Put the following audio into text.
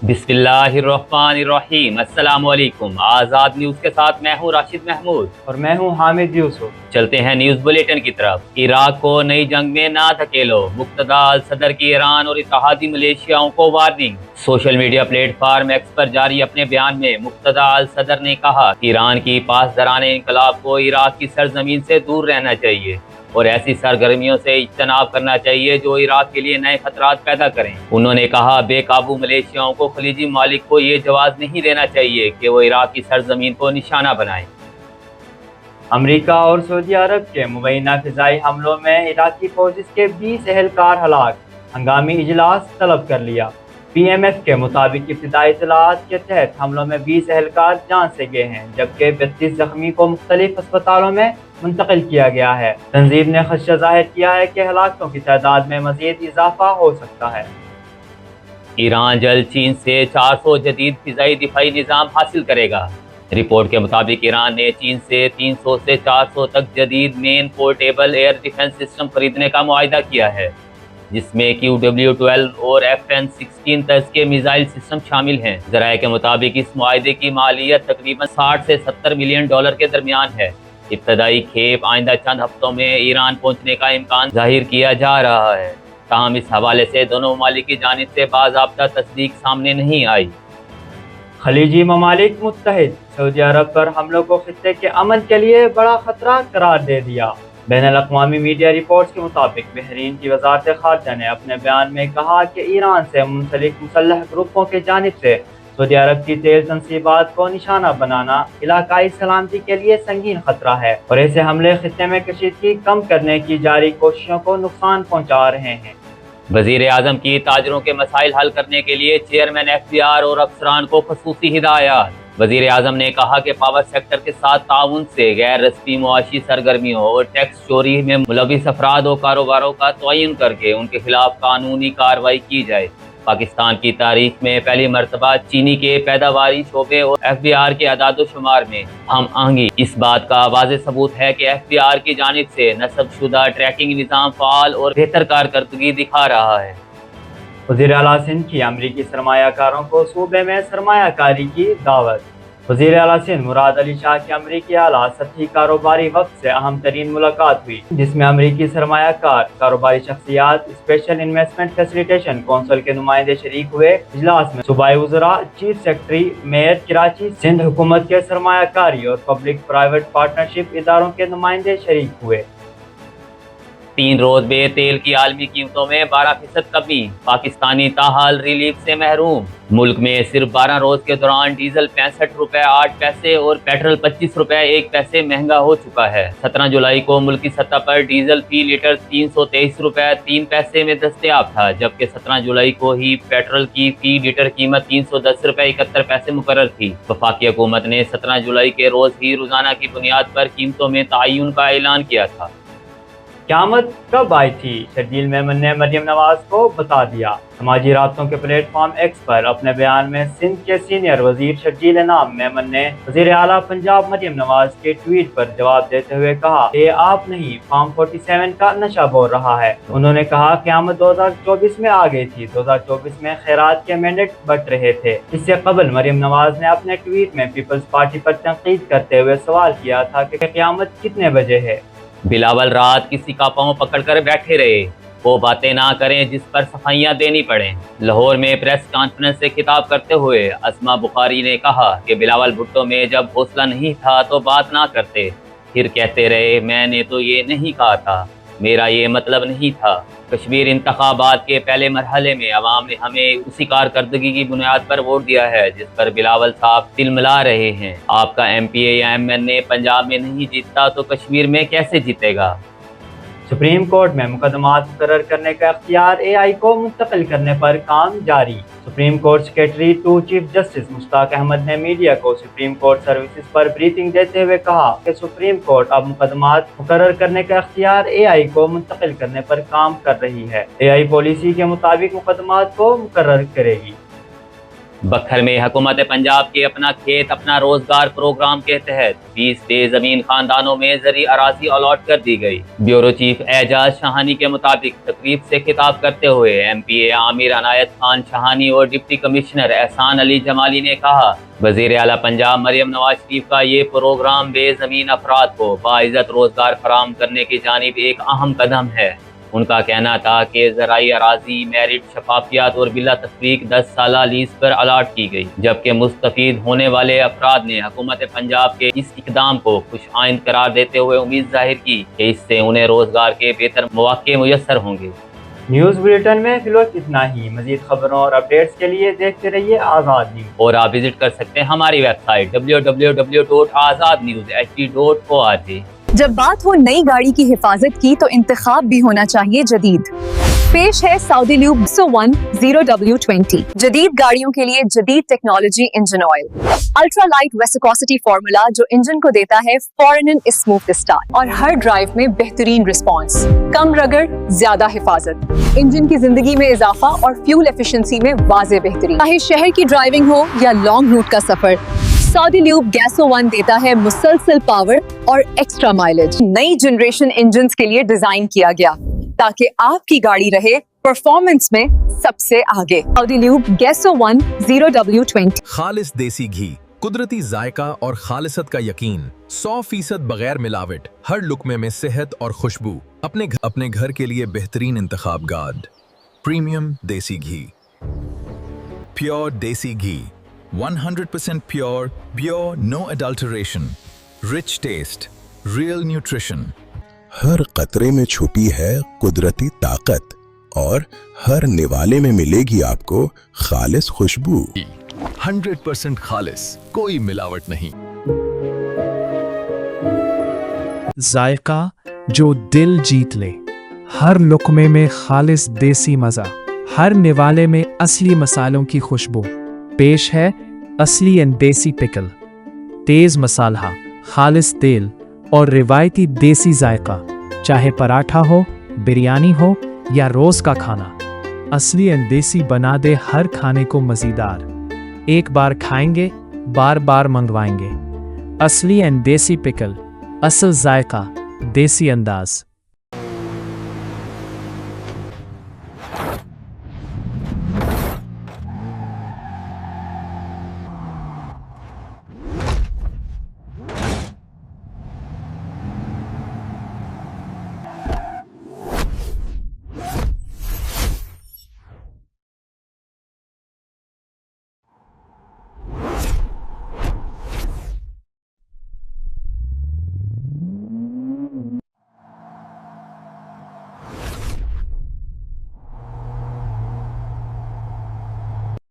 बिस्मिल्लाहिर्रहमानिर्रहीम। अस्सलाम वालेकुम। आज़ाद न्यूज़ के साथ मैं हूँ राशिद महमूद और मैं हूं हामिद यूसुफ। चलते हैं न्यूज़ बुलेटिन की तरफ। इराक को नई जंग में ना धकेलो, मुक्तदा अल सदर की ईरान और इत्तेहादी मलेशियाओं को warning. Social media platform x पर जारी अपने बयान में मुक्तदा अल सदर ने कहा कि ईरान की पासदाराने इंकलाब को इराक की सरजमीन से दूर रहना चाहिए और ऐसी सरगर्मियों से इज्तनाब करना चाहिए जो इराक के लिए नए खतरात पैदा करें। उन्होंने कहा, बेकाबू मलेशियाओं को खलीजी मालिक को ये जवाब नहीं देना चाहिए कि वो इराक की सरजमीन को निशाना बनाएं। अमेरिका और सऊदी अरब के मुबैना फिजाई हमलों में इराकी फौज के 20 एहलकार हलाक, हंगामी इजलास तलब कर लिया। PMF के मुताबिक इब्तिदाई इत्तलात के तहत हमलों में 20 एहलकार जान से गए हैं, जबकि 32 जख्मी को मुख्तलिफ अस्पतालों में मुंतकिल किया गया है। तंजीम ने खदशा जाहिर किया है कि हलाकों की तादाद में मजीद इजाफा हो सकता है। ईरान जल्द चीन से 400 जदीद फिजाई दिफाई निज़ाम हासिल करेगा। रिपोर्ट के मुताबिक ईरान ने चीन से 300 से 400 तक जदीद main portable air defence system खरीदने का मुआहिदा किया है, जिसमें QW-12 और FN-16 तर्ज के मिसाइल सिस्टम शामिल हैं। ज़राए के मुताबिक इस मुआहिदे की मालियत तकरीबन 60 से 70 मिलियन डॉलर के दरमियान है। इब्तदाई खेप आइंदा चंद हफ्तों में ईरान पहुंचने का इम्कान जाहिर किया जा रहा है, ताहम इस हवाले से दोनों ममालिक की जानिब से बाज़ाब्ता तस्दीक सामने नहीं आई। खलीजी ममालिक मुत्तहिद सऊदी अरब पर हमलों को खित्ते के अमन के लिए बड़ा खतरा करार दे दिया। बैनुल-अक़वामी मीडिया रिपोर्ट्स के मुताबिक बहरीन की वज़ारत ख़ारजा ने अपने बयान में कहा कि ईरान से मुंसलिक मुसल्लह ग्रुपों की जानिब से सऊदी अरब की तेल तनसीबात को निशाना बनाना इलाकाई सलामती के लिए संगीन खतरा है और ऐसे हमले खित्ते में कशीदगी कम करने की जारी कोशिशों को नुकसान पहुँचा रहे हैं। वज़ीर आज़म की ताजरों के मसाइल हल करने के लिए चेयरमैन FBR और अफसरान को खसूसी हिदायत। वज़ीर आज़म ने कहा कि पावर सेक्टर के साथ ताउन से गैर रस्मी मुआशी सरगर्मियों और टैक्स चोरी में मुलविस अफराद और कारोबारों का तयन करके उनके खिलाफ कानूनी कार्रवाई की जाए। पाकिस्तान की तारीख में पहली मरतबा चीनी के पैदावारी शोबे और FBR के अदाद शुमार में हम आहंगी इस बात का वाज़ेह सबूत है कि FBR की जानिब से नस्बशुदा ट्रैकिंग निज़ाम फ़ाल और बेहतर कारकर्दगी दिखा रहा है। वज़ीर आला सिंध की अमरीकी सरमायाकारों को सूबे में सरमायाकारी की दावत। वज़ीर आला सिंध मुराद अली शाह की अमरीकी आला सतही कारोबारी वक्त से अहम तरीन मुलाकात हुई, जिसमें अमरीकी सरमायाकार, कारोबारी शख्सियात, स्पेशल इन्वेस्टमेंट फैसिलिटेशन कौंसिल के नुमाइंदे शरीक हुए। इजलास में सूबाई वज़रा, chief secretary, mayor Karachi, Sindh हुकूमत के सरमायाकारी और पब्लिक प्राइवेट पार्टनरशिप इदारों के नुमाइंदे शरीक हुए। 3 रोज में तेल की आलमी कीमतों में 12% कमी, पाकिस्तानी ताहाल रिलीफ से महरूम। मुल्क में सिर्फ 12 रोज के दौरान डीजल 65 रुपए 8 पैसे और पेट्रोल 25 रुपए 1 पैसे महंगा हो चुका है। 17 जुलाई को मुल्क की सतह पर डीजल फी लीटर 323 रुपए 3 पैसे में दस्तयाब था, जबकि 17 जुलाई को ही पेट्रोल की फी लीटर कीमत 310 रुपए 71 पैसे मुकर्रर थी। वफाकी हुकूमत ने 17 जुलाई के रोज ही रोजाना की बुनियाद पर कीमतों में तयन का ऐलान किया था। क़यामत कब आई थी, शर्जील मेमन ने मरियम नवाज को बता दिया। समाजी राब्तों के प्लेटफॉर्म एक्स पर अपने बयान में सिंध के सीनियर वजीर शर्जील नाम मेमन ने वजीर आला पंजाब मरियम नवाज के ट्वीट पर जवाब देते हुए कहा, ये आप नहीं, फॉर्म 47 का नशा बोल रहा है। उन्होंने कहा, क़यामत 2024 में आ गई थी। 2024 में खैरात के मैंडेट बट रहे थे। इससे कबल मरियम नवाज ने अपने ट्वीट में पीपल्स पार्टी पर तनकीद करते हुए सवाल किया था कि क़यामत कितने बजे है। बिलावल रात किसी का पांव पकड़कर बैठे रहे, वो बातें ना करें जिस पर सफाइयां देनी पड़ें। लाहौर में प्रेस कॉन्फ्रेंस से खिताब करते हुए अस्मा बुखारी ने कहा कि बिलावल भुट्टो में जब हौसला नहीं था तो बात ना करते, फिर कहते रहे मैंने तो ये नहीं कहा था, मेरा ये मतलब नहीं था। कश्मीर इंतखाबात के पहले मरहले में अवाम ने हमें उसी कारकर्दगी की बुनियाद पर वोट दिया है जिस पर बिलावल साहब तिलमिला रहे हैं। आपका MPA या MNA पंजाब में नहीं जीतता तो कश्मीर में कैसे जीतेगा। सुप्रीम कोर्ट में मुकदमात मुकर्रर करने का इख्तियार AI को मुंतकिल करने पर काम जारी। Supreme court secretary to chief justice Mushtaq Ahmed ने मीडिया को सुप्रीम कोर्ट सर्विसेज पर ब्रीफिंग देते हुए कहा कि सुप्रीम कोर्ट अब मुकदमात मुकर्रर करने का इख्तियार AI को मुंतकिल करने पर काम कर रही है। AI पॉलिसी के मुताबिक मुकदमात को मुकर्रर करेगी। बखर में हुकूमत पंजाब के अपना खेत अपना रोजगार प्रोग्राम के तहत 20 ज़मीन खानदानों में ज़री अराजी अलॉट कर दी गई। ब्यूरो चीफ एजाज शाहानी के मुताबिक तकरीब से खिताब करते हुए MPA आमिर अनायत खान शाहानी और डिप्टी कमिश्नर एहसान अली जमाली ने कहा, वज़ीर आला पंजाब मरियम नवाज शरीफ का ये प्रोग्राम बेज़मीन अफराद को बाइज़्ज़त रोजगार फराहम करने की जानिब एक अहम कदम है। उनका कहना था कि ज़राई अराजी, मेरिट, शफाफियत और बिला तफरीक 10 साला लीज पर अलाट की गई, जबकि मुस्तफीद होने वाले अफराद ने हुकूमत पंजाब के इस इकदाम को खुश आइंद करार देते हुए उम्मीद जाहिर की कि इससे उन्हें रोजगार के बेहतर मौके मुयस्सर होंगे। न्यूज़ बुलेटिन में फिलहाल इतना ही। मज़ीद खबरों और अपडेट्स के लिए देखते रहिए आज़ाद न्यूज़, और आप विजिट कर सकते हैं हमारी वेबसाइट www.azadnewshd.org। जब बात हो नई गाड़ी की हिफाजत की तो इंतखाब भी होना चाहिए जदीद। पेश है सऊदी ल्यूब GASO-1 0W20, जदीद गाड़ियों के लिए जदीद technology engine oil, ultra light viscosity formula जो इंजन को देता है फौरन स्मूथ स्टार्ट और हर ड्राइव में बेहतरीन रिस्पॉन्स, कम रगड़, ज्यादा हिफाजत, इंजन की जिंदगी में इजाफा और फ्यूल एफिशिएंसी में वाज़े बेहतरी। चाहे शहर की ड्राइविंग हो या लॉन्ग रूट का सफर, सऊदी ल्यूब GASO-1 देता है मुसलसल पावर और एक्स्ट्रा माइलेज। नई जनरेशन इंजन्स के लिए डिजाइन किया गया ताकि आपकी गाड़ी रहे परफॉर्मेंस में सबसे आगे। Saudi lube GASO-1 0W20। खालिस देसी घी, कुदरती जायका और खालिसत का यकीन, 100% बगैर मिलावट, हर लुकमे में सेहत और खुशबू। अपने घर के लिए बेहतरीन इंतखाब गार्ड, प्रीमियम देसी घी, प्योर देसी घी, 100% pure, no adulteration, rich taste, real nutrition। हर कतरे में छुपी है कुदरती ताकत और हर निवाले में मिलेगी आपको खालिस खुशबू। 100% खालिस, कोई मिलावट नहीं। जायका जो दिल जीत ले, हर लुकमे में खालिस देसी मजा, हर निवाले में असली मसालों की खुशबू। पेश है असली एंड देसी पिकल, तेज मसाला, खालिस तेल और रिवायती देसी जायका। चाहे पराठा हो, बिरयानी हो या रोज का खाना, असली एंड देसी बना दे हर खाने को मज़ेदार। एक बार खाएंगे, बार बार मंगवाएंगे। असली एंड देसी पिकल, असल जायका, देसी अंदाज।